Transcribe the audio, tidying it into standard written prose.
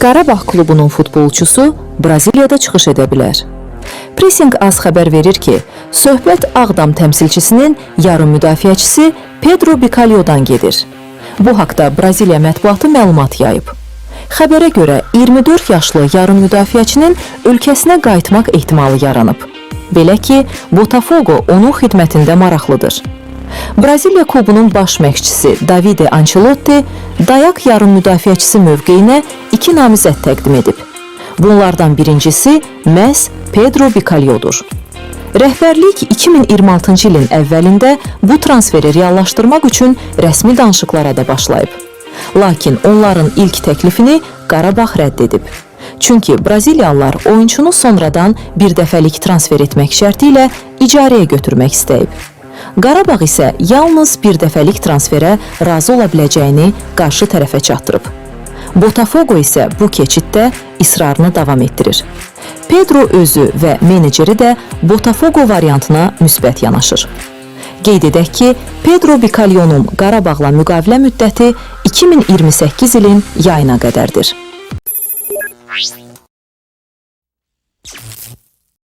Qarabağ klubunun futbolçusu Braziliyada çıxış edə bilər. Pressing AS xəbər verir ki, söhbət Ağdam təmsilçisinin yarım müdafiəçisi Pedro Bicalho'dan gedir. Bu haqda Braziliya mətbuatı məlumat yayıb. Xəbərə görə 24 yaşlı yarım müdafiəçinin ölkəsinə qayıtmaq ehtimalı yaranıb. Belə ki, Botafogo onun xidmətində maraqlıdır. Braziliya klubunun baş məşqçisi Davide Ancelotti dayaq yarım müdafiəçisi mövqeyinə 2 namizəd təqdim edib. Bunlardan birincisi məhz Pedro Bicalho'dur. Rəhbərlik 2026-cı ilin əvvəlində bu transferi reallaşdırmaq üçün rəsmi danışıqlara da başlayıb. Lakin onların ilk təklifini Qarabağ rədd edib. Çünki Braziliyalılar oyunçunu sonradan bir dəfəlik transfer etmək şərti ilə icarəyə götürmək istəyib. Qarabağ isə yalnız bir dəfəlik transferə razı ola biləcəyini qarşı tərəfə çatdırıb. Botafogo isə bu keçiddə israrını davam etdirir. Pedro özü və meneceri də Botafogo variantına müsbət yanaşır. Qeyd edək ki, Pedro Bicalho'nun Qarabağla müqavilə müddəti 2028 ilin yayına qədərdir.